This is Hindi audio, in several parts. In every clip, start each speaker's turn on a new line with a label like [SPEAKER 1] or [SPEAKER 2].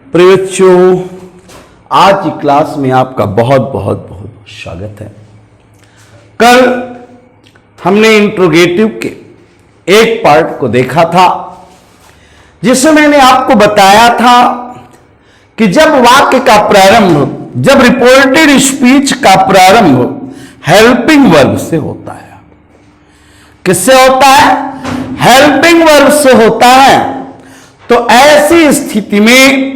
[SPEAKER 1] प्रिय बच्चों, आज की क्लास में आपका बहुत बहुत बहुत स्वागत है। कल हमने इंट्रोगेटिव के एक पार्ट को देखा था, जिसमें मैंने आपको बताया था कि जब वाक्य का प्रारंभ, जब रिपोर्टेड स्पीच का प्रारंभ हेल्पिंग वर्ब से होता है। किससे होता है? हेल्पिंग वर्ब से होता है। तो ऐसी स्थिति में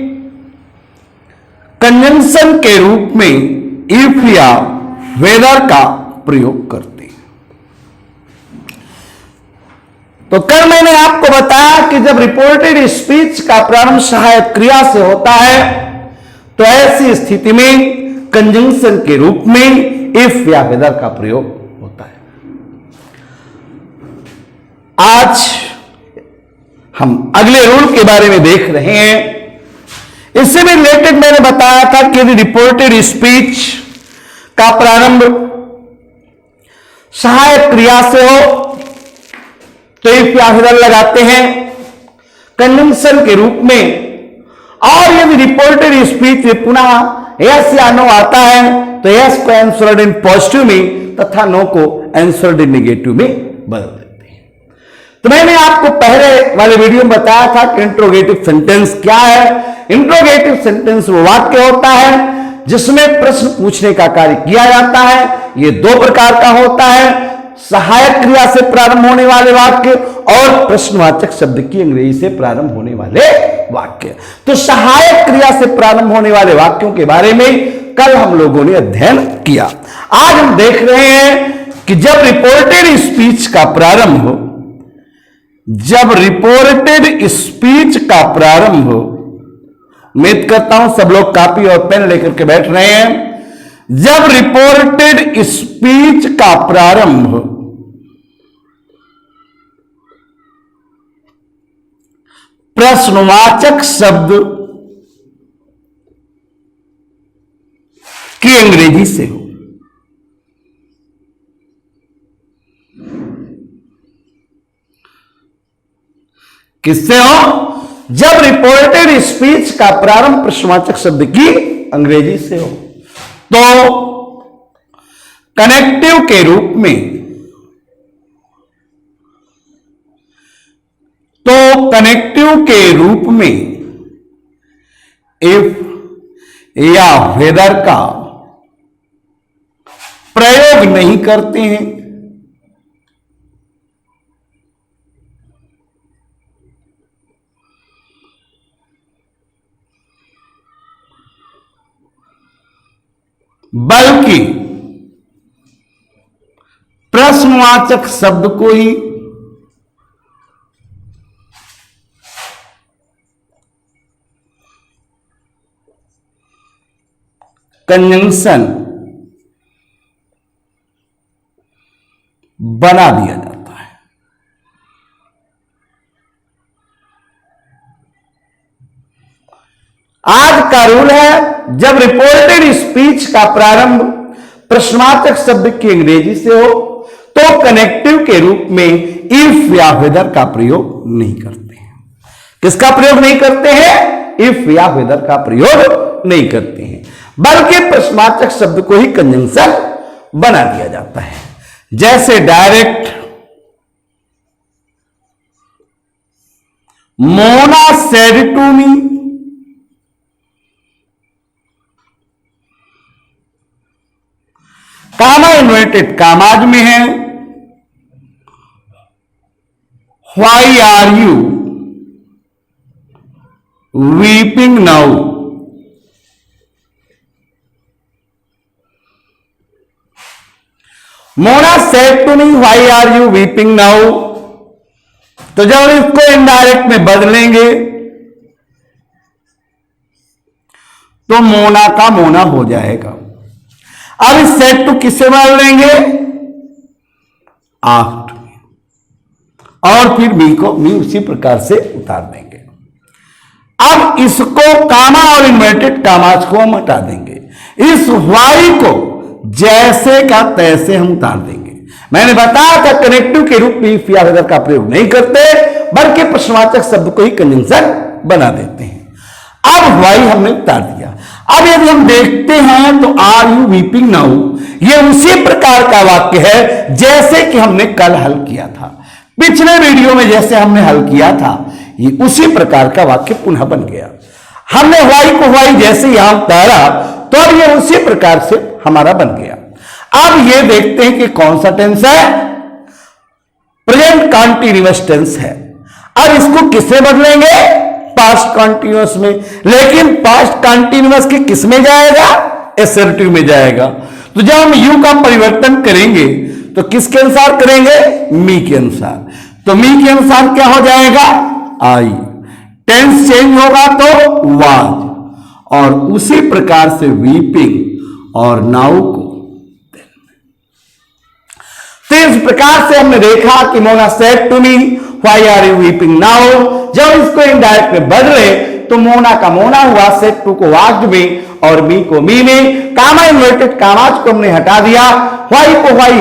[SPEAKER 1] कंजंक्शन के रूप में इफ या वेदर का प्रयोग करते हैं। तो कल मैंने आपको बताया कि जब रिपोर्टेड स्पीच का प्रारंभ सहायक क्रिया से होता है तो ऐसी स्थिति में कंजंक्शन के रूप में इफ या वेदर का प्रयोग होता है। आज हम अगले रूल के बारे में देख रहे हैं। इससे भी रिलेटेड मैंने बताया था कि यदि रिपोर्टेड स्पीच का प्रारंभ सहायक क्रिया से हो तो इफ या वेदर लगाते हैं कंजंक्शन के रूप में, और यदि रिपोर्टेड स्पीच में पुनः यस या नो आता है तो यस को एंसर्ड इन पॉजिटिव में तथा नो को एंसर्ड इन नेगेटिव में बदल देते हैं। तो मैंने आपको पहले वाले वीडियो में बताया था कि इंट्रोगेटिव सेंटेंस क्या है। इंट्रोगेटिव सेंटेंस वो वाक्य होता है जिसमें प्रश्न पूछने का कार्य किया जाता है। ये दो प्रकार का होता है, सहायक क्रिया से प्रारंभ होने वाले वाक्य और प्रश्नवाचक शब्द की अंग्रेजी से प्रारंभ होने वाले वाक्य। तो सहायक क्रिया से प्रारंभ होने वाले वाक्यों के बारे में कल हम लोगों ने अध्ययन किया। आज हम देख रहे हैं कि जब रिपोर्टेड स्पीच का प्रारंभ हो, जब रिपोर्टेड स्पीच का प्रारंभ हो, उम्मीद करता हूं सब लोग कॉपी और पेन लेकर के बैठ रहे हैं। जब रिपोर्टेड स्पीच का प्रारंभ प्रश्नवाचक शब्द की अंग्रेजी से हो, किससे हो? जब रिपोर्टेड स्पीच का प्रारंभ प्रश्नवाचक शब्द की अंग्रेजी से हो तो कनेक्टिव के रूप में, तो कनेक्टिव के रूप में इफ या वेदर का प्रयोग नहीं करते हैं। बल्कि प्रश्नवाचक शब्द को ही कंजंक्शन बना दिया जाता है। आज का रूल है, जब रिपोर्टेड स्पीच का प्रारंभ प्रश्नवाचक शब्द की अंग्रेजी से हो तो कनेक्टिव के रूप में इफ या वेदर का प्रयोग नहीं करते हैं। किसका प्रयोग नहीं करते हैं? इफ या वेदर का प्रयोग नहीं करते हैं, बल्कि प्रश्नवाचक शब्द को ही कंजंक्शन बना दिया जाता है। जैसे direct Mona said to me, comma inverted commas में है, why are you weeping now. Mona said to me why are you weeping now. तो जब इसको इनडायरेक्ट में बदलेंगे तो मोना का मोना हो जाएगा। अब इस सेट टू किससे बदल देंगे? आफ्टर, और फिर मी को मी उसी प्रकार से उतार देंगे। अब इसको कामा और इन्वर्टेड कामाज को हम हटा देंगे, इस वाई को जैसे का तैसे हम उतार देंगे। मैंने बताया था कनेक्टिव के रूप में इफ या वेदर का प्रयोग नहीं करते, बल्कि प्रश्नवाचक शब्द को ही कंजंक्शन बना देते हैं। अब वाई हमने उतार दिया। अब यदि हम देखते हैं तो आर यू वीपिंग नाउ, ये उसी प्रकार का वाक्य है जैसे कि हमने कल हल किया था, पिछले वीडियो में जैसे हमने हल किया था, ये उसी प्रकार का वाक्य पुनः बन गया। हमने वाई को वाई जैसे यहां उतारा तो अब ये उसी प्रकार से हमारा बन गया। अब ये देखते हैं कि कौन सा टेंस है, प्रेजेंट कॉन्टिन्यूअस टेंस है। अब इसको किससे बदलेंगे, पास्ट कॉन्टिन्यूअस में। लेकिन पास्ट कॉन्टिन्यूअस के किस में जाएगा, एसर्टिव में जाएगा। तो जब हम यू का परिवर्तन करेंगे तो किसके अनुसार करेंगे, मी के अनुसार। तो मी के अनुसार क्या हो जाएगा, आई। टेंस चेंज होगा तो वाज, और उसी प्रकार से वीपिंग और नाउ को। तो इस प्रकार से हमने देखा कि Mona said to me why are you weeping now. जब इसको इनडायरेक्ट में बदले तो मोना का मोना हुआ, सेड टू को वाज में और मी को मी में। कामा इन्वर्टेड कामाज को हमने हटा दिया, व्हाई को व्हाई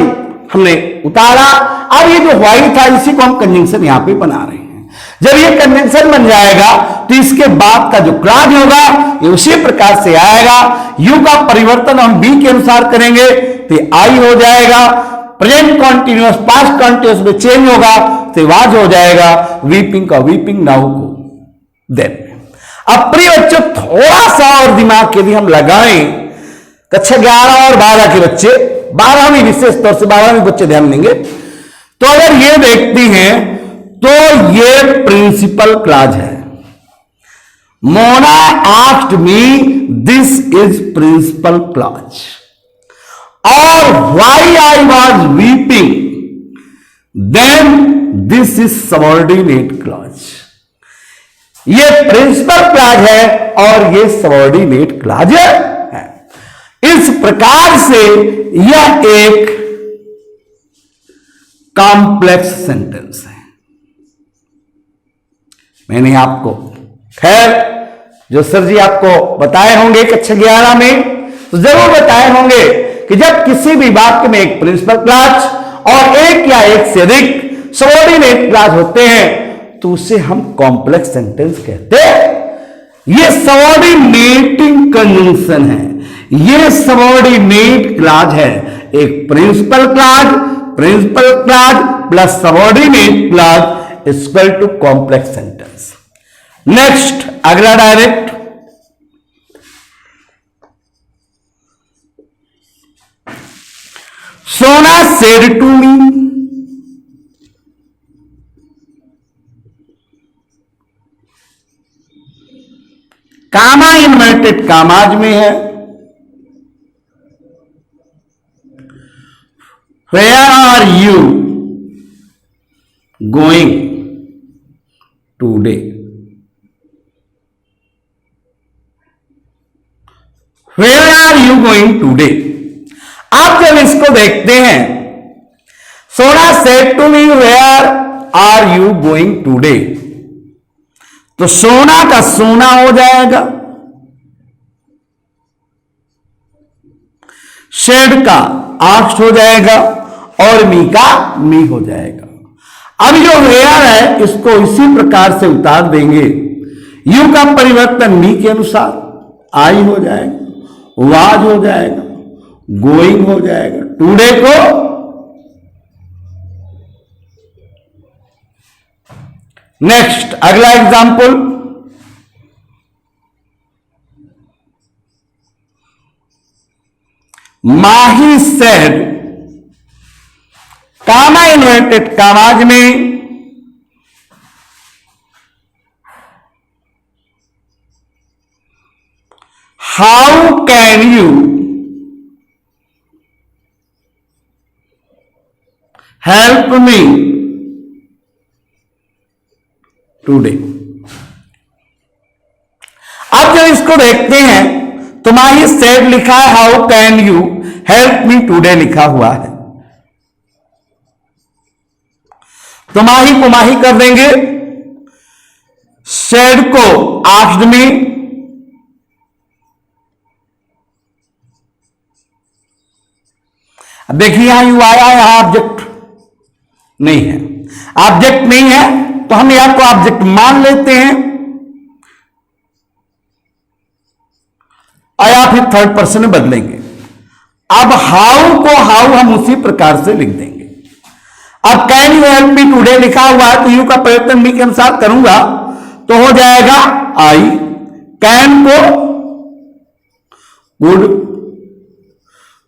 [SPEAKER 1] हमने उतारा। अब ये जो व्हाई था इसी को हम कंजंक्शन यहां पे बना रहे हैं। जब ये कंजंक्शन बन जाएगा तो इसके बाद का जो क्लॉज होगा ये उसी प्रकार से आएगा। यू का परिवर्तन हम बी के अनुसार करेंगे तो आई हो जाएगा। प्रेजेंट कॉन्टिन्यूअस पास्ट कॉन्टिन्यूअस में चेंज होगा तो वाज हो जाएगा। वीपिंग का वीपिंग नाउ को देन। अब प्रिय बच्चों थोड़ा सा और दिमाग यदि हम लगाएं, कक्षा 11 और 12 के बच्चे, 12वीं विशेष तौर से 12वीं बच्चे ध्यान देंगे, तो अगर ये देखती हैं तो ये प्रिंसिपल क्लॉज है। Mona asked me, this is principal clause. और why I was weeping, then this is subordinate clause. ये प्रिंसिपल क्लॉज है और ये सबऑर्डिनेट क्लॉज है। इस प्रकार से यह एक कॉम्प्लेक्स सेंटेंस है। मैंने आपको खैर जो सर जी आपको बताए होंगे कक्षा 11 में, तो जरूर बताए होंगे कि जब किसी भी वाक्य में एक प्रिंसिपल क्लॉज और एक या एक से अधिक सबऑर्डिनेट क्लॉज होते हैं तो उसे हम कॉम्प्लेक्स सेंटेंस कहते हैं। ये सबऑर्डिनेटिंग कंजंक्शन है, ये सबऑर्डिनेट क्लॉज है। एक principal clause plus subordinate clause equal to complex sentence. Next अगला direct, Sona said to me, comma inverted commas में है। Where are you going today, where are you going today. आप जब इसको देखते हैं, Sona said to me where are you going today, तो सोना का सोना हो जाएगा, शेड का आस्ट हो जाएगा और मी का मी हो जाएगा। अब जो वेयर है इसको इसी प्रकार से उतार देंगे। यू का परिवर्तन मी के अनुसार, आई हो जाएगा, वाज हो जाएगा, गोइंग हो जाएगा, टुडे को नेक्स्ट अगला एग्जाम्पल, माही सेड, कामा इन्वर्टेड कामाज में how can you help me today. अब जब इसको देखते हैं तो माही सेड लिखा है, how can you help me today लिखा हुआ है, तो माही को माही कर देंगे, सेड को आस्क्ड मी, अब देखिए यहां यू आया है, यहां ऑब्जेक्ट नहीं है, ऑब्जेक्ट नहीं है तो हम यहां को ऑब्जेक्ट मान लेते हैं। और या फिर थर्ड पर्सन में बदलेंगे। अब हाउ को हाउ हम उसी प्रकार से लिख देंगे। अब can you help me today लिखा हुआ है तो यू का परिवर्तन मी के अनुसार करूंगा तो हो जाएगा आई। कैन को गुड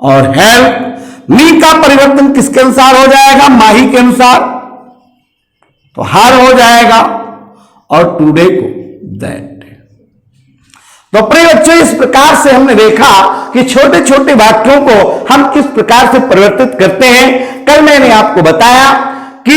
[SPEAKER 1] और हेल्प मी का परिवर्तन किसके अनुसार हो जाएगा? माही के अनुसार, तो हर हो जाएगा और टुडे को दैट। तो प्रिय बच्चों, इस प्रकार से हमने देखा कि छोटे छोटे वाक्यों को हम किस प्रकार से परिवर्तित करते हैं। कल मैंने आपको बताया कि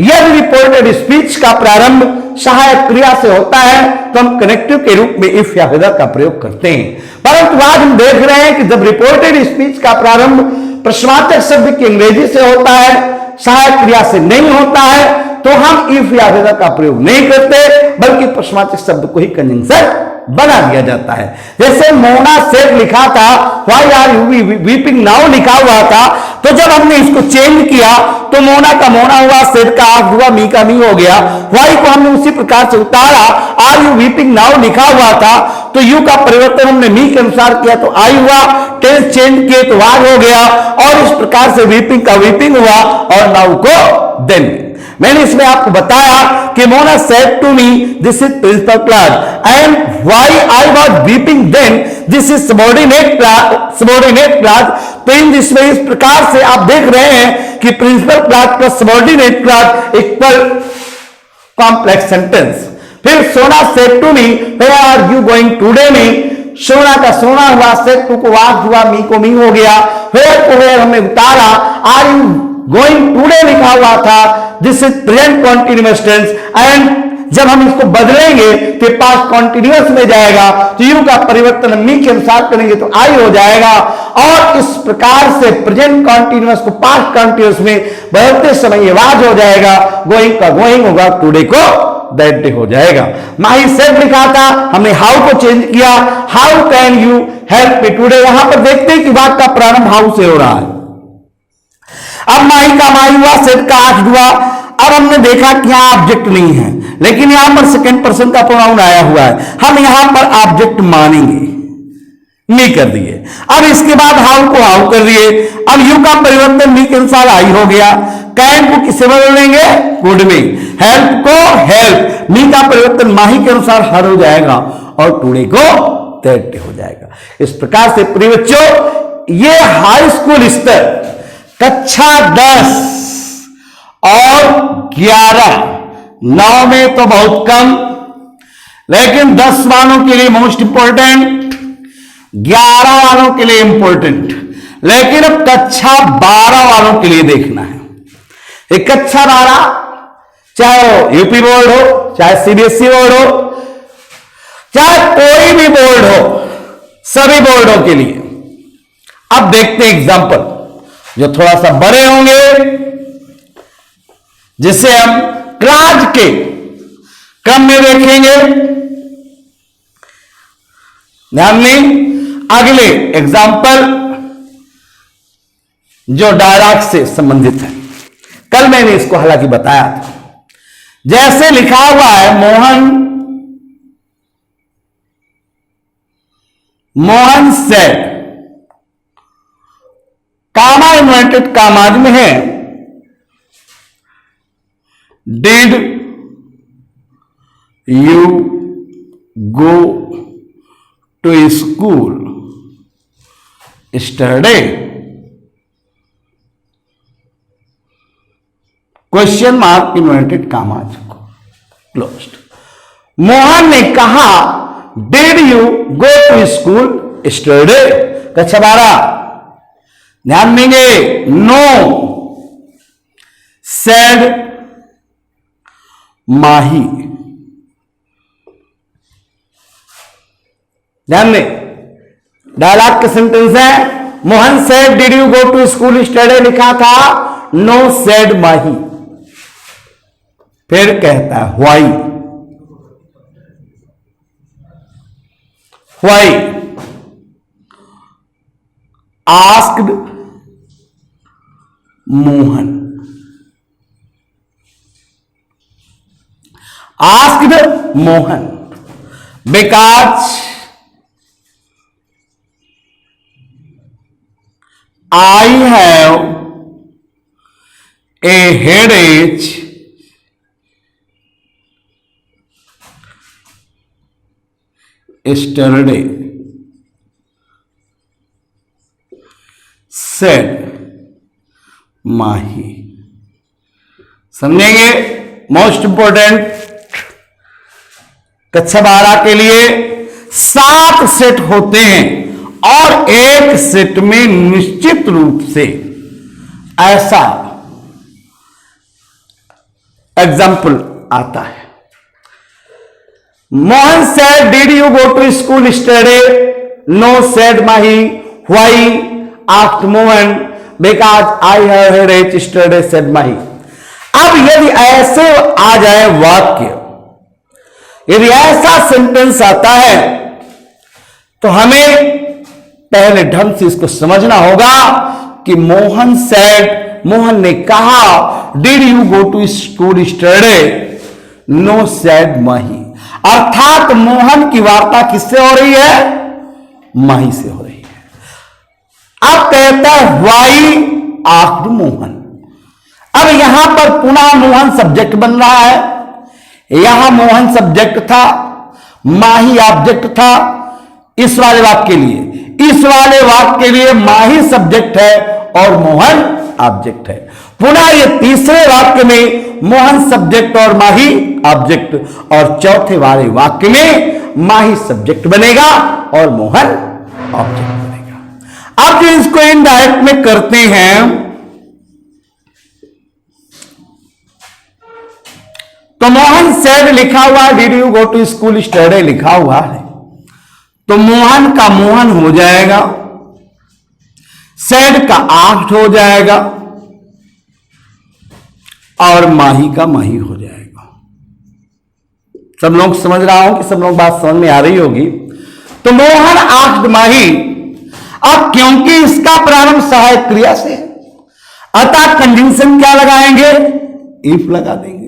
[SPEAKER 1] यदि रिपोर्टेड स्पीच का प्रारंभ सहायक क्रिया से होता है तो हम कनेक्टिव के रूप में इफ या वेदर का प्रयोग करते हैं, परंतु आज हम देख रहे हैं कि जब रिपोर्टेड स्पीच का प्रारंभ प्रश्नवाचक शब्द की अंग्रेजी से होता है, सहायक क्रिया से नहीं होता है, तो हम इफ या वेदर का प्रयोग नहीं करते बल्कि प्रश्नवाचक शब्द को ही कंजंक्शन बना दिया जाता है। जैसे मोना सेड लिखा था, why are you weeping now लिखा हुआ था, तो जब हमने इसको चेंज किया तो मोना का मोना हुआ, सेड का आग हुआ, मी का मी हो गया। व्हाई को हमने उसी प्रकार से उतारा, आर यू वीपिंग नाउ लिखा हुआ था तो यू का परिवर्तन हमने मी के अनुसार किया तो आई हुआ, टेंस चेंज किए तो वाज हो गया, और इस प्रकार से वीपिंग का वीपिंग हुआ और नाउ को देन। मैंने इसमें आपको बताया कि Mona said to me this is principal class and why I was weeping then this is subordinate class. तो इन दिस वे, इस प्रकार से आप देख रहे हैं कि principal class plus subordinate class equal complex sentence. फिर Sona said to me where are you going today में, सोना का सोना हुआ, सेड टू को वाज हुआ, मी को मी हो गया। वेयर को वेयर हमने उतारा, आर यू गोइंग टुडे लिखा हुआ था, this is present continuous tense and जब हम इसको बदलेंगे तो पास्ट कॉन्टिन्यूअस में जाएगा तो यू का परिवर्तन मी के अनुसार करेंगे तो आई हो जाएगा। और इस प्रकार से प्रेजेंट कॉन्टिन्यूअस को पास्ट कॉन्टिन्यूअस में बदलते समय ये वाज हो जाएगा, गोइंग का गोइंग होगा, टुडे को दैट डे हो जाएगा। माही सेड लिखा था, हमने हाउ को चेंज किया, how can you help me today. यहां पर देखते हैं कि वाक्य का प्रारंभ हाउ से हो रहा है। अब माही का माही हुआ, सेड का आज हुआ। अब हमने देखा कि यहां ऑब्जेक्ट नहीं है, लेकिन यहां पर सेकंड पर्सन का प्रोनाउन आया हुआ है, हम यहां पर ऑब्जेक्ट मानेंगे, मी कर दिए। अब इसके बाद हाउ को हाउ कर दिए। अब यू का परिवर्तन मी के अनुसार आई हो गया। कैन को किससे बदलेंगे? गुड में। हेल्प को हेल्प, मी का परिवर्तन माही के अनुसार हर हो जाएगा और टुडे को दैट डे हो जाएगा। इस प्रकार से प्रिय बच्चों, ये हाई स्कूल स्तर कक्षा 10 और 11, 9 में तो बहुत कम, लेकिन 10 वालों के लिए मोस्ट इंपॉर्टेंट, 11 वालों के लिए इंपॉर्टेंट, लेकिन अब कक्षा 12 वालों के लिए देखना है। एक कक्षा 12, चाहे वो यूपी बोर्ड हो, चाहे सीबीएसई बोर्ड हो, चाहे कोई भी बोर्ड हो, सभी बोर्डों के लिए। अब देखते हैं एग्जाम्पल जो थोड़ा सा बड़े होंगे, जिसे हम क्लास के क्रम में देखेंगे। ध्यान दें, अगले एग्जाम्पल जो डायलॉग से संबंधित है, कल मैंने इसको हालांकि बताया था। जैसे लिखा हुआ है Mohan said, comma inverted commas में है, did you go to school study, question mark inverted commas closed. Mohan ने कहा did you go to school study, कक्षा 12। ध्यान देंगे, नो सेड माही। ध्यान दें, डायलॉग का सेंटेंस है, Mohan said did you go to school study लिखा था, नो सेड माही। फिर कहता है why, why asked Mohan, asked Mohan because I have a headache yesterday, said Mahi. समझेंगे? मोस्ट इंपोर्टेंट कक्षा 12 के लिए 7 सेट होते हैं और एक सेट में निश्चित रूप से ऐसा एग्जाम्पल आता है। Mohan said, did you go to school yesterday? No, said Mahi. Why? asked Mohan. Because I have heard yesterday, said Mahi. अब यदि ऐसे आ जाए वाक्य, यदि ऐसा सेंटेंस आता है तो हमें पहले ढंग से इसको समझना होगा कि मोहन said, मोहन ने कहा, did you go to school yesterday? No, said Mahi. अर्थात मोहन की वार्ता किससे हो रही है? माही से हो रही है। अब कहता है वाई आस्क्ड मोहन। अब यहां पर पुनः मोहन सब्जेक्ट बन रहा है। यहां मोहन सब्जेक्ट था, माही ऑब्जेक्ट था इस वाले वाक्य के लिए। इस वाले वाक्य के लिए माही सब्जेक्ट है और मोहन ऑब्जेक्ट है। पुनः ये तीसरे वाक्य में मोहन सब्जेक्ट और माही ऑब्जेक्ट, और चौथे वाले वाक्य में माही सब्जेक्ट बनेगा और मोहन ऑब्जेक्ट बनेगा। अब जो इसको इनडायरेक्ट में करते हैं तो मोहन सेड लिखा हुआ है, did you go to school study लिखा हुआ है, तो मोहन का मोहन हो जाएगा, सेड का आस्क्ड हो जाएगा और माही का माही हो जाएगा। सब लोग समझ रहा हूं कि सब लोग बात समझ में आ रही होगी। तो मोहन आस्क्ड माही। अब क्योंकि इसका प्रारंभ सहायक क्रिया से, अतः कंजंक्शन क्या लगाएंगे? इफ लगा देंगे।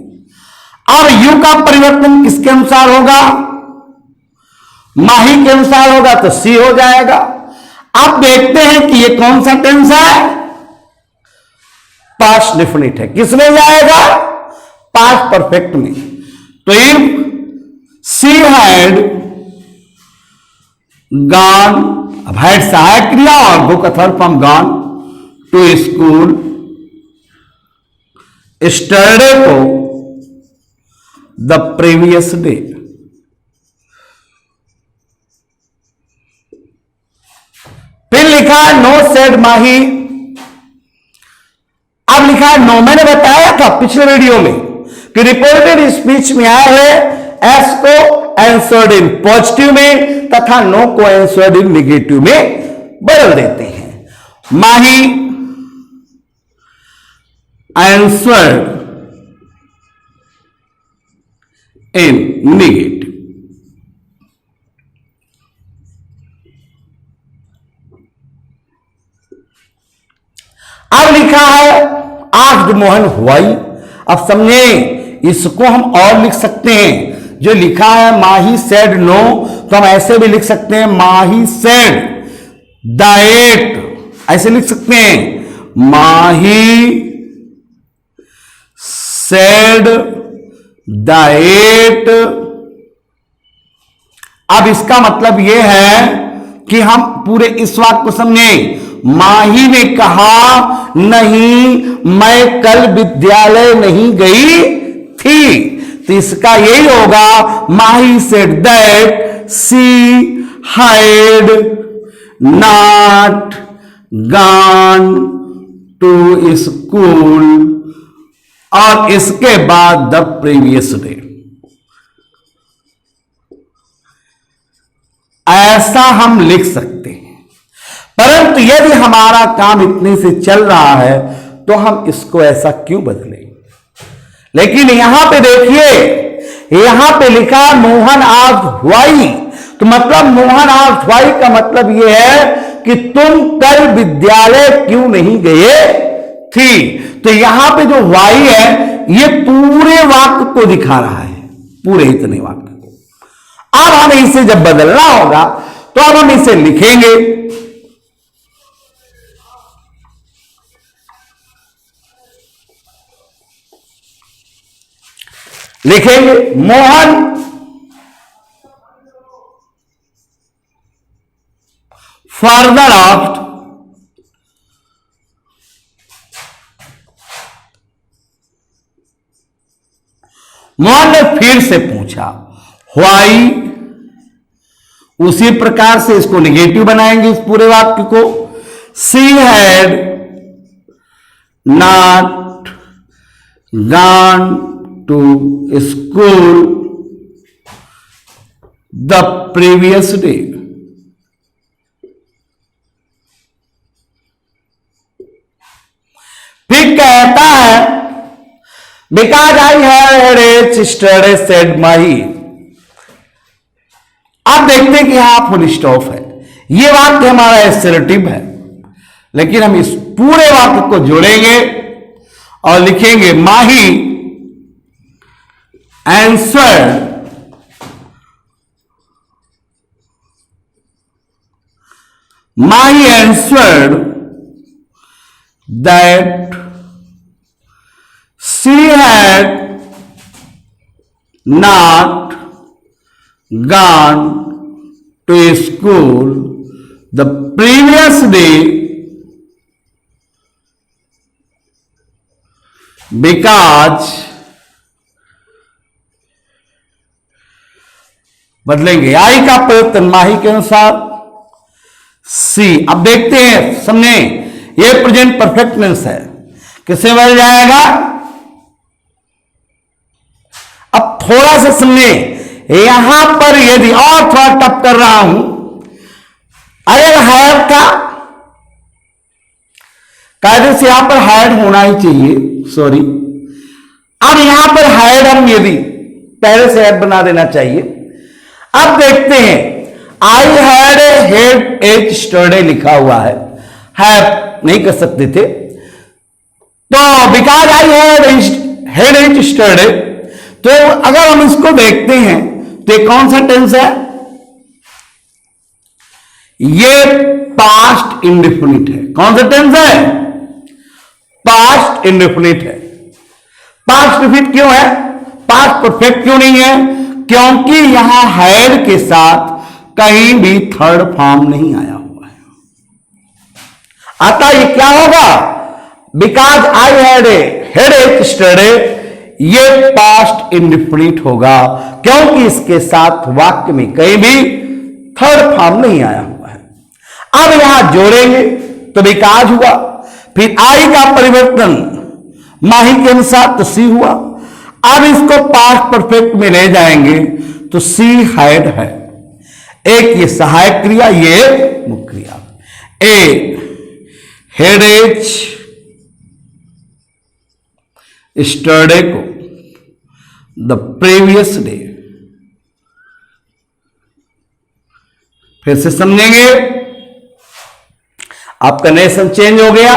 [SPEAKER 1] अब यू का परिवर्तन किसके अनुसार होगा? माही के अनुसार होगा, तो सी हो जाएगा। अब देखते हैं कि ये कौन सा टेंस है? पास्ट डेफिनिट है। किस में जाएगा? पास्ट परफेक्ट में। तो इफ सी हैड गॉन, अब हैड सहायक क्रिया और गो का third form gone to school yesterday को द प्रीवियस डे। फिर लिखा है नो सेड माही। अब लिखा है नो। मैंने बताया था पिछले वीडियो में कि रिपोर्टेड स्पीच में आया है एस को आंसर्ड इन पॉजिटिव में तथा नो को आंसर्ड इन निगेटिव में बदल देते हैं। माही आंसर्ड इन निगेटिव। अब लिखा है आस्क्ड मोहन व्हाई। अब समझे, इसको हम और लिख सकते हैं। जो लिखा है माही सेड नो, तो हम ऐसे भी लिख सकते हैं माही सेड दैट, ऐसे लिख सकते हैं माही सेड दैट। अब इसका मतलब यह है कि हम पूरे इस वाक्य को समझें। माही ने कहा नहीं, मैं कल विद्यालय नहीं गई थी, तो इसका यही होगा Mahi said that she had not gone to school, और इसके बाद द प्रीवियस डे। ऐसा हम लिख सकते हैं। परंतु यदि हमारा काम इतने से चल रहा है तो हम इसको ऐसा क्यों बदलें? लेकिन यहां पे देखिए, यहां पे लिखा मोहन आस्क्ड व्हाई, तो मतलब मोहन आस्क्ड व्हाई का मतलब यह है कि तुम कल विद्यालय क्यों नहीं गए थी। तो यहां पे जो व्हाई है ये पूरे वाक्य को दिखा रहा है, पूरे इतने वाक्य को। अब हमें इसे जब बदलना होगा तो अब हम इसे लिखेंगे। लिखेंगे मोहन फर्दर आस्क्ड मोहन ने फिर से पूछा व्हाई, उसी प्रकार से इसको नेगेटिव बनाएंगे इस पूरे वाक्य को। She had not gone to school the previous day. फिर कहता है because I had a sister said Mahi. आप देखते हैं कि यहां फुल स्टॉप है, ये वाक्य हमारा एसर्टिव है, लेकिन हम इस पूरे वाक्य को जोड़ेंगे और लिखेंगे माही answered that she had not gone to school the previous day because बदलेंगे आई का परिवर्तन माही के अनुसार सी। अब देखते हैं, समझे, ये प्रेजेंट परफेक्ट टेंस है, किससे बदल जाएगा। अब थोड़ा सा समझे, यहां पर यदि और थोड़ा टप कर रहा हूं, अगर हैव का कायदे से यहां पर हैड होना ही चाहिए, सॉरी। अब यहां पर हैड हम यदि पहले से हैड बना देना चाहिए। अब देखते हैं, आई हैड एज स्टडी लिखा हुआ है, हैव नहीं कर सकते थे, तो because I had as study, तो अगर हम इसको देखते हैं तो ये कौन सा टेंस है, ये पास्ट इंडेफिनिट है। कौन सा टेंस है, पास्ट इंडेफिनिट है। पास्ट परफेक्ट क्यों है, पास्ट परफेक्ट क्यों नहीं है, क्योंकि यहां हैड के साथ कहीं भी थर्ड फॉर्म नहीं आया हुआ है। अतः ये क्या होगा, because I had a study, ये पास्ट इंडेफिनिट होगा, क्योंकि इसके साथ वाक्य में कहीं भी थर्ड फॉर्म नहीं आया हुआ है। अब यहां जोड़ेंगे तो बिकॉज हुआ, फिर आई का परिवर्तन माही के अनुसार तो सी हुआ। अब इसको पास्ट परफेक्ट में ले जाएंगे तो सी हैड है, एक ये सहायक क्रिया, ये मुख्य क्रिया। ए हेडेज स्टडी को द प्रीवियस डे, फिर से समझेंगे, आपका नरेशन चेंज हो गया।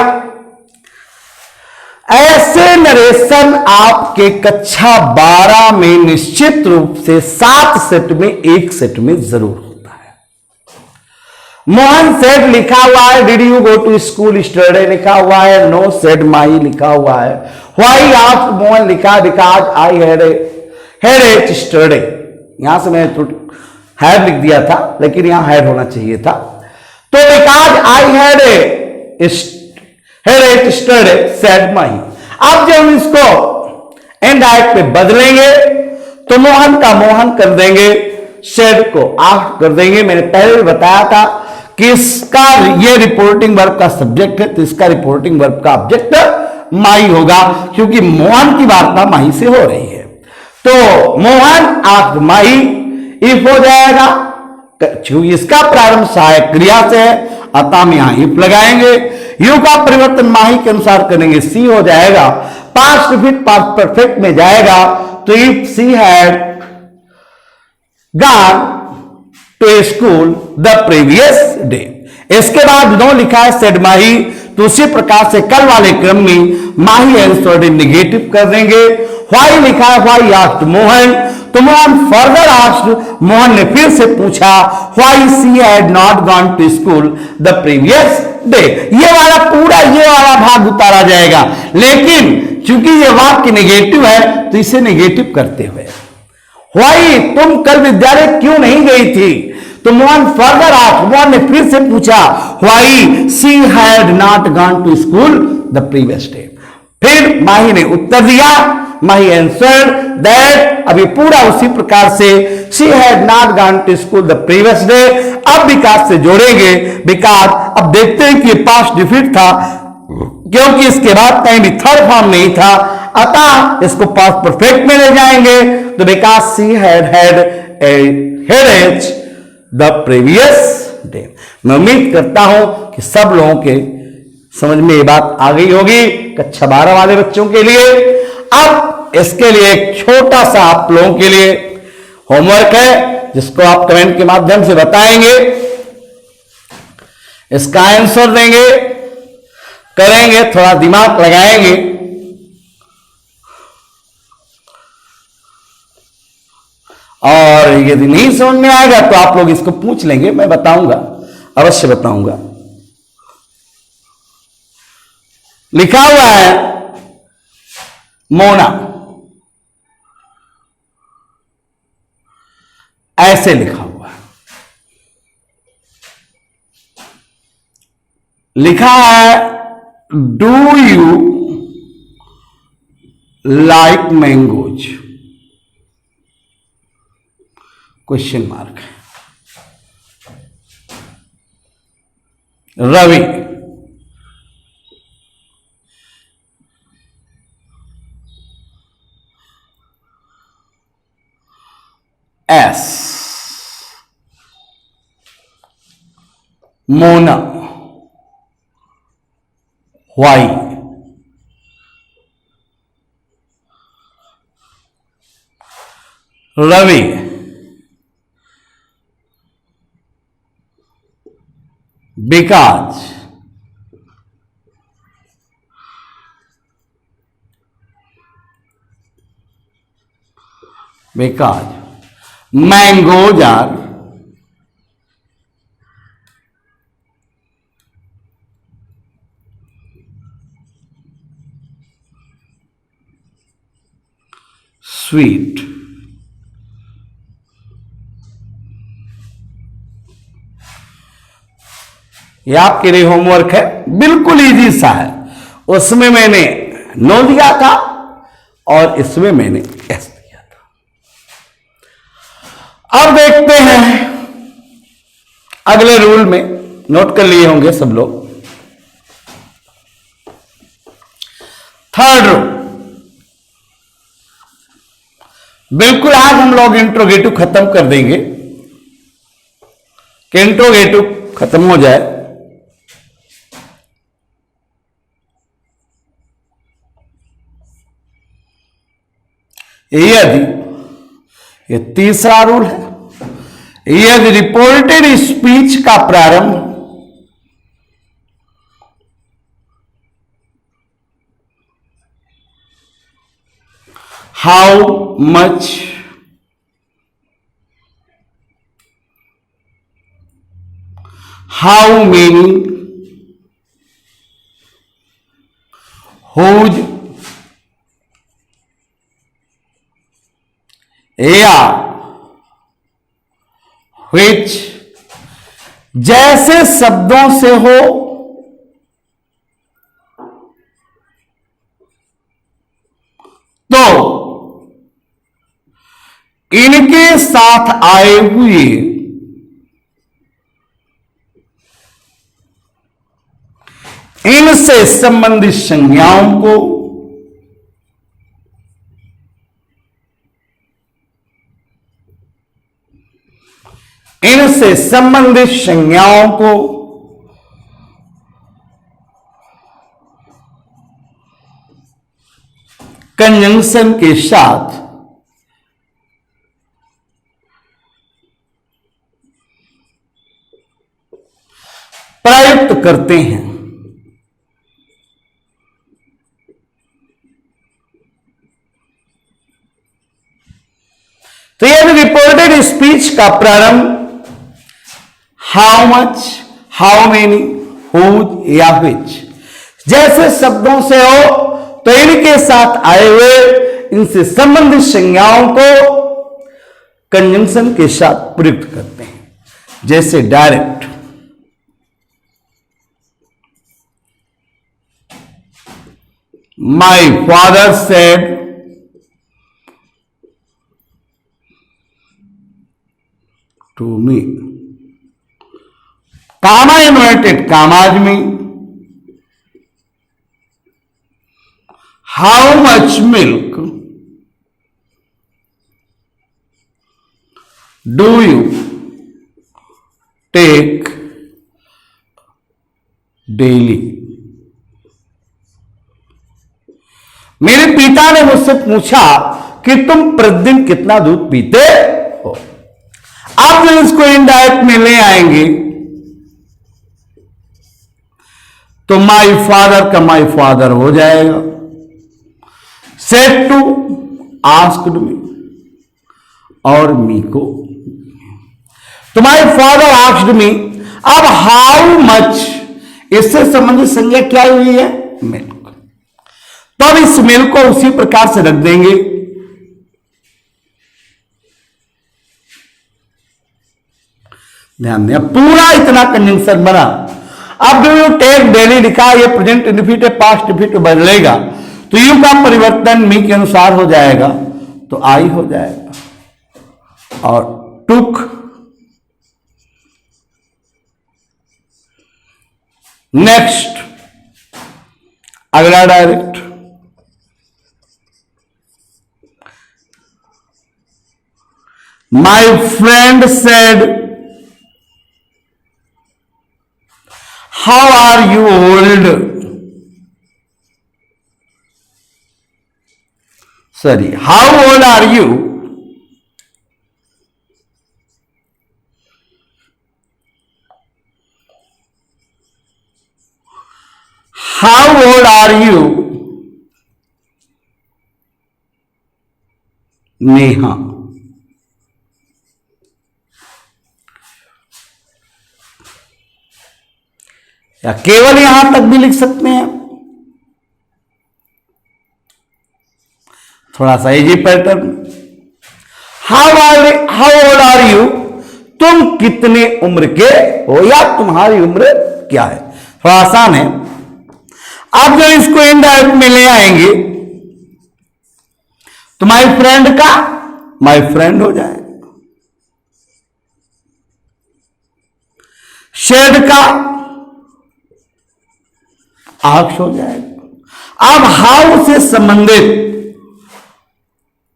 [SPEAKER 1] ऐसे नरेशन आपके कक्षा 12 में निश्चित रूप से 7 सेट में एक सेट में जरूर होता है। मोहन सेड लिखा हुआ है, did you go to school study लिखा हुआ है, नो सेड माही लिखा हुआ है, व्हाई आस्क्ड मोहन लिखा, because I had a study. यहां से मैंने हैड लिख दिया था, लेकिन यहां हैड होना चाहिए था। तो because I had a study said Mahi. अब जब हम इसको एंड आइट पे बदलेंगे तो मोहन का मोहन कर देंगे, सेड को आस्क्ड कर देंगे। मैंने पहले भी बताया था कि इसका ये रिपोर्टिंग वर्ब का सब्जेक्ट है, तो इसका रिपोर्टिंग वर्ब का ऑब्जेक्ट माही होगा, क्योंकि मोहन की वार्ता माही से हो रही है। तो मोहन आस्क्ड माही इफ हो जाएगा, इसका प्रारंभ सहायक क्रिया से है, अतः हम यहां इफ लगाएंगे। यू का परिवर्तन माही के अनुसार करेंगे, सी हो जाएगा। पास्ट फिर पास्ट परफेक्ट में जाएगा, तो if she had gone to school the previous day. इसके बाद नो लिखा है सेड माही, तो उसी प्रकार से कल वाले क्रम में माही आंसर्ड नेगेटिव कर देंगे। व्हाई लिखा है, व्हाई आस्क्ड मोहन, तो मोहन फर्दर आस्क्ड, मोहन ने फिर से पूछा, why she had not gone to school the previous day, ये वाला पूरा ये वाला भाग उतारा जाएगा। लेकिन चूंकि ये वाक्य नेगेटिव है तो इसे नेगेटिव करते हुए, व्हाई, तुम कल विद्यालय क्यों नहीं गई थी? तो मोहन फर्दर आस्क्ड, मोहन ने फिर से पूछा, why she had not gone to school the previous day. फिर माही ने उत्तर दिया, माही आंसर्ड दैट, अभी पूरा उसी प्रकार से, she had not gone to school the previous day. अब बिकॉज से जोड़ेंगे, बिकॉज अब देखते हैं कि ये पास्ट डिफिट था, क्योंकि इसके बाद कहीं भी थर्ड फॉर्म नहीं था, अतः इसको पास्ट परफेक्ट में ले जाएंगे। तो because she had had a headache the previous day. मैं उम्मीद करता हूं कि सब लोगों के समझ में ये बात आ गई होगी, कक्षा 12 वाले बच्चों के लिए। अब इसके लिए एक छोटा सा आप लोगों के लिए होमवर्क है, जिसको आप कमेंट के माध्यम से बताएंगे, इसका आंसर देंगे, करेंगे, थोड़ा दिमाग लगाएंगे। और यदि नहीं समझ में आएगा तो आप लोग इसको पूछ लेंगे, मैं बताऊंगा, अवश्य बताऊंगा। लिखा हुआ है मोना, ऐसे लिखा हुआ है, लिखा है do you like mangoes, question mark. Ravi, yes, Mona, why, Ravi, because, mangoes are sweet। ये आपके लिए होमवर्क है, बिल्कुल इजी सा है। उसमें मैंने नो दिया था और इसमें मैंने एस दिया था। अब देखते हैं अगले रूल में, नोट कर लिए होंगे सब लोग। थर्ड रूल, बिल्कुल आज हम लोग इंट्रोगेटिव खत्म कर देंगे, कि इंट्रोगेटिव खत्म हो जाए। यदि, ये तीसरा रूल है, यदि रिपोर्टेड स्पीच का प्रारंभ how much, how many, whose या which जैसे शब्दों से हो तो इनके साथ आए हुए इनसे संबंधित संज्ञाओं को इनसे संबंधित संज्ञाओं को कंजंक्शन के साथ प्रयुक्त करते हैं। तो यह रिपोर्टेड स्पीच का प्रारंभ how much, how many, whose या which जैसे शब्दों से हो तो इनके साथ आए हुए इनसे संबंधित संज्ञाओं को कंजंक्शन के साथ प्रयुक्त करते हैं। जैसे direct, my father said to me, comma inverted commas में, how much milk do you take daily. मेरे पिता ने मुझसे पूछा कि तुम प्रतिदिन कितना दूध पीते हो। आप जो इसको इनडायरेक्ट में ले आएंगे तो माई फादर का माई फादर हो जाएगा। सेड टू, आस्क्ड मी, और मी को तो माई फादर आस्क्ड मी। अब हाउ मच इससे संबंधित संज्ञा क्या हुई है? मिल्क। तो अब इस मिल्क को उसी प्रकार से रख देंगे। ध्यान दें, पूरा इतना कंजंक्शन बना। अब जो यू टेक डेली लिखा, ये प्रेजेंट इंडिफिनिटिव पास्ट इंडिफिनिटिव बदलेगा तो यू का परिवर्तन मी के अनुसार हो जाएगा तो आई हो जाएगा। और टुक, नेक्स्ट अगला direct, my friend said how are you old, sorry how old are you, how old are you Neha. या केवल यहां तक भी लिख सकते हैं, थोड़ा सा easy pattern. How old are you, तुम कितने उम्र के हो या तुम्हारी उम्र क्या है। थोड़ा आसान है। आप जो इसको इनडायरेक्ट में ले आएंगे तो माई फ्रेंड का माई फ्रेंड हो जाएगा, शेड का आक्ष हो जाएगा। अब हाउ से संबंधित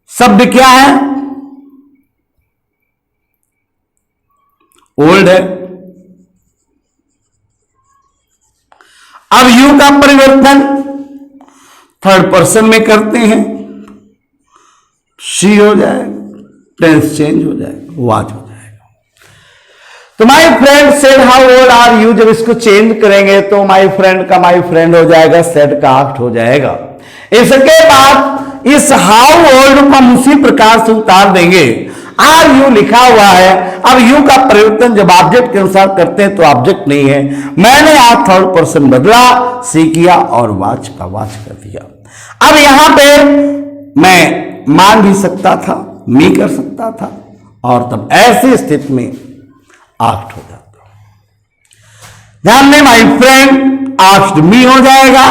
[SPEAKER 1] शब्द क्या है? ओल्ड है। अब यू का परिवर्तन थर्ड पर्सन में करते हैं, शी हो जाएगा, टेंस चेंज हो जाएगा, वाज हो जाएगा। तो my friend said how old are you, जब इसको चेंज करेंगे तो माई फ्रेंड का माई फ्रेंड हो जाएगा, सेड का आक्ट हो जाएगा। इसके बाद इस हाउ ओल्ड को हम उसी प्रकार से उतार देंगे। आर यू लिखा हुआ है, अब यू का परिवर्तन जब ऑब्जेक्ट के अनुसार करते हैं तो ऑब्जेक्ट नहीं है। मैंने आज थर्ड पर्सन बदला, सी किया और वाच का वाच कर दिया। अब यहां पे मैं मान भी सकता था, मी कर सकता था, और तब ऐसी स्थिति में आक्ट हो जाता। ध्यान दें, माई फ्रेंड आस्क्ड मी हो जाएगा,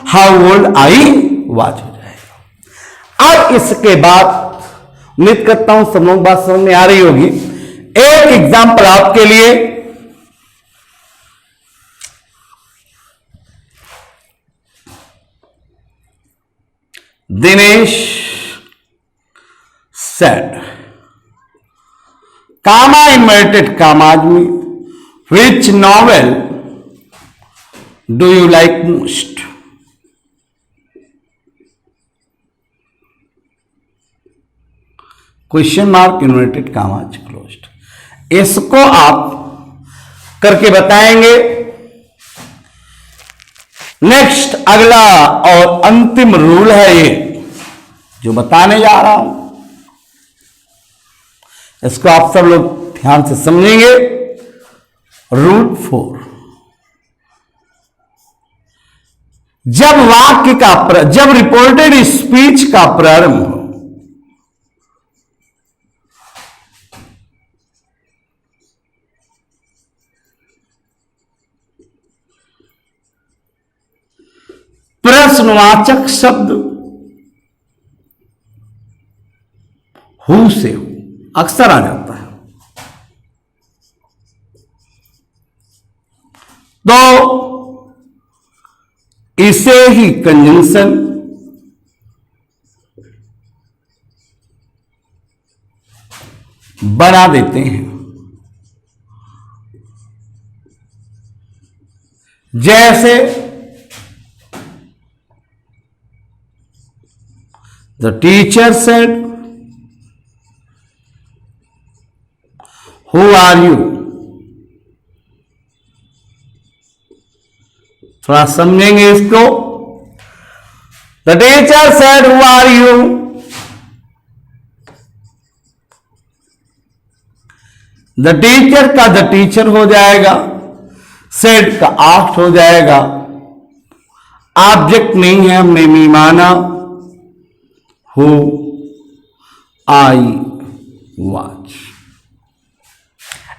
[SPEAKER 1] हाउ ओल्ड आई वाच हो जाएगा। अब इसके बाद उम्मीद करता हूं सब लोग बात समझ में आ रही होगी। एक एग्जाम्पल आपके लिए, Dinesh said, comma inverted commas में, which novel do you like most. Question mark inverted commas closed. इसको आप करके बताएंगे। नेक्स्ट अगला और अंतिम रूल है ये जो बताने जा रहा हूं, इसको आप सब लोग ध्यान से समझेंगे। रूल 4, जब रिपोर्टेड स्पीच का प्रारंभ हो, प्रश्नवाचक शब्द हु से हो अक्सर आ जाता है, तो इसे ही कंजंक्शन बना देते हैं। जैसे the teacher said who are you. थोड़ा समझेंगे इसको। The teacher said who are you. The teacher का द टीचर हो जाएगा, सेड का आस्क्ड हो जाएगा। ऑब्जेक्ट नहीं है, हमने मी माना, हु आई वॉच।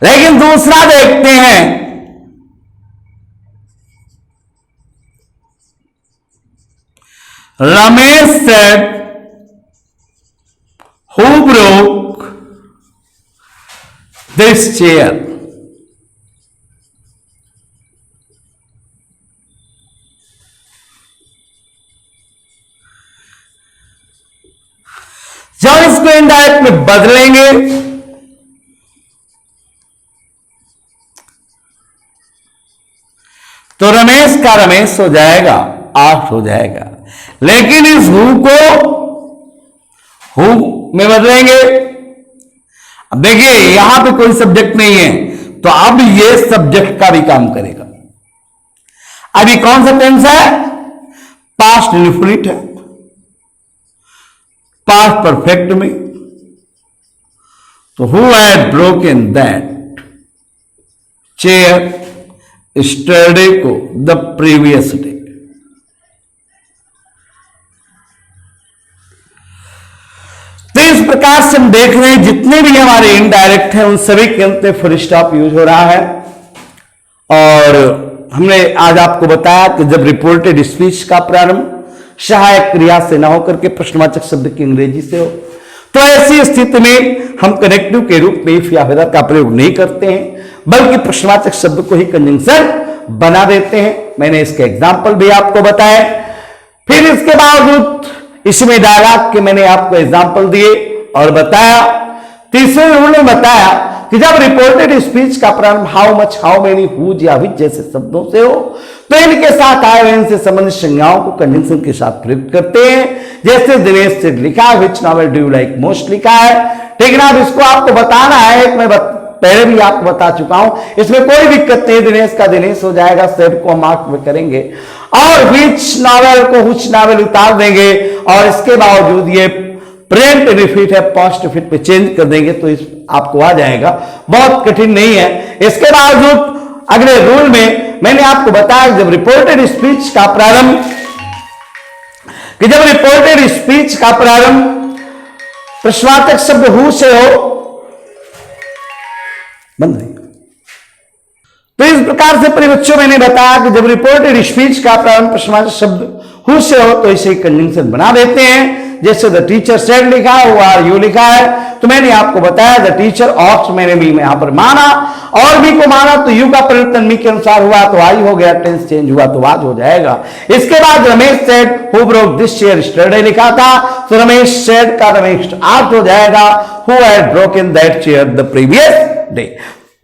[SPEAKER 1] लेकिन दूसरा देखते हैं, Ramesh said who broke this chair. जब इसको इनडायरेक्ट में बदलेंगे तो रमेश का रमेश हो जाएगा, आठ हो जाएगा। लेकिन इस हु को हु में बदलेंगे। अब देखिए यहां पे कोई सब्जेक्ट नहीं है, तो अब ये सब्जेक्ट का भी काम करेगा। अभी कौन सा टेंस है? पास्ट इंडेफिनिट है, पास्ट परफेक्ट में। तो who had broken that chair yesterday को द प्रीवियस डे। तो इस प्रकार से हम देख रहे हैं जितने भी हमारे इनडायरेक्ट हैं उन सभी के अंत में फुल स्टॉप यूज हो रहा है। और हमने आज आपको बताया कि जब रिपोर्टेड स्पीच का प्रारंभ सहायक क्रिया से ना होकर के प्रश्नवाचक शब्द की अंग्रेजी से हो, तो ऐसी स्थिति में हम कनेक्टिव के रूप में इफ या वेदर का प्रयोग नहीं करते हैं, बल्कि प्रश्नवाचक शब्द को ही कंजंक्शन बना देते हैं। मैंने इसके एग्जाम्पल भी आपको बताए। फिर इसके बावजूद इसमें डायलॉग के मैंने आपको एग्जाम्पल दिए और बताया। तीसरे रूल में बताया कि जब रिपोर्टेड स्पीच का प्रारंभ how much, how many, whose या विच जैसे शब्दों से हो, तो इनके साथ आए हुए इनसे संबंधित संज्ञाओं को कंजंक्शन के साथ प्रयुक्त करते हैं। जैसे दिनेश से लिखा है, which novel do you like most लिखा है, ठीक ना। अब इसको आपको बताना है, मैं पहले भी आपको बता चुका हूं, इसमें कोई दिक्कत नहीं। दिनेश का दिनेश हो जाएगा, सेड को मार्क में करेंगे और विच नॉवेल को हुच नॉवेल उतार देंगे और इसके बावजूद ये प्रेजेंट रिपीट है, पास्ट रिपीट पे चेंज कर देंगे तो इस आपको आ जाएगा। बहुत कठिन नहीं है। इसके बावजूद अगले रूल में मैंने आपको बताया जब रिपोर्टेड स्पीच का प्रारंभ प्रश्नवाचक शब्द हु से हो, बंद नहीं। तो इस प्रकार से प्रिय बच्चों मैंने बताया कि जब रिपोर्टेड स्पीच का प्रारंभ प्रश्नवाचक शब्द हु से हो तो इसे कंजंक्शन बना देते हैं। जैसे द टीचर सेड लिखा है, आर यू लिखा है, तो मैंने आपको बताया द टीचर ऑफ मैंने मी में यहां पर माना और मी को माना तो यू का परिवर्तन मी के अनुसार हुआ तो आई हो गया, टेंस चेंज हुआ तो आज हो जाएगा। इसके बाद Ramesh said who broke this chair yesterday लिखा था, तो रमेश सेड का रमेश आज हो जाएगा who had broken that chair the previous day.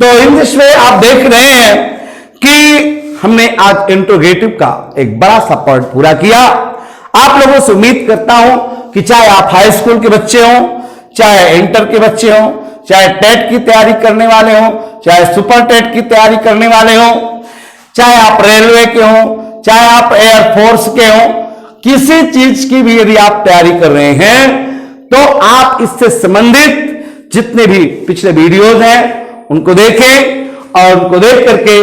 [SPEAKER 1] तो इन दिस वे आप देख रहे हैं कि हमने आज इंट्रोगेटिव का एक बड़ा सा पार्ट पूरा किया। आप लोगों से उम्मीद करता हूं कि चाहे आप हाई स्कूल के बच्चे हों, चाहे इंटर के बच्चे हों, चाहे टेट की तैयारी करने वाले हों, चाहे सुपर टेट की तैयारी करने वाले हों, चाहे आप रेलवे के हों, चाहे आप एयरफोर्स के हों, किसी चीज की भी यदि आप तैयारी कर रहे हैं तो आप इससे संबंधित जितने भी पिछले वीडियोज हैं उनको देखें और उनको देख करके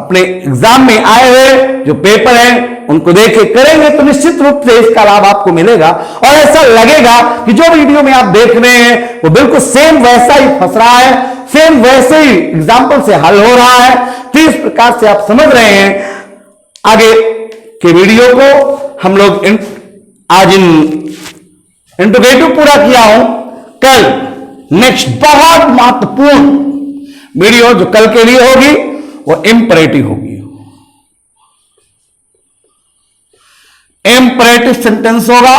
[SPEAKER 1] अपने एग्जाम में आए हुए जो पेपर हैं उनको देखे करेंगे तो निश्चित रूप से इसका लाभ आपको मिलेगा और ऐसा लगेगा कि जो वीडियो में आप देख रहे हैं वो बिल्कुल सेम वैसा ही फंस रहा है, सेम वैसे ही एग्जाम्पल से हल हो रहा है। तो इस प्रकार से आप समझ रहे हैं। आगे के वीडियो को हम लोग आज इंट्रोगेटिव पूरा किया हूं। कल नेक्स्ट बहुत महत्वपूर्ण वीडियो जो कल के लिए होगी वो इंपरेटिव होगी। इंपरेटिव सेंटेंस होगा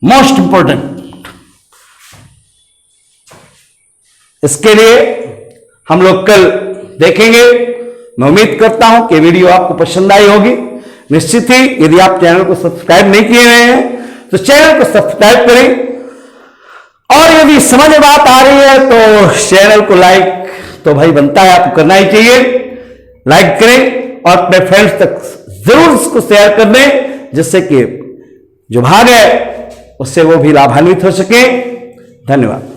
[SPEAKER 1] मोस्ट इंपॉर्टेंट। इसके लिए हम लोग कल देखेंगे। मैं उम्मीद करता हूं कि वीडियो आपको पसंद आई होगी। निश्चित ही यदि आप चैनल को सब्सक्राइब नहीं किए हुए हैं तो चैनल को सब्सक्राइब करें और यदि समझ में बात आ रही है तो चैनल को लाइक तो भाई बनता है, आपको करना ही चाहिए। लाइक करें और अपने फ्रेंड्स तक जरूर इसको शेयर कर दें जिससे कि जो भाग है उससे वो भी लाभान्वित हो सके। धन्यवाद।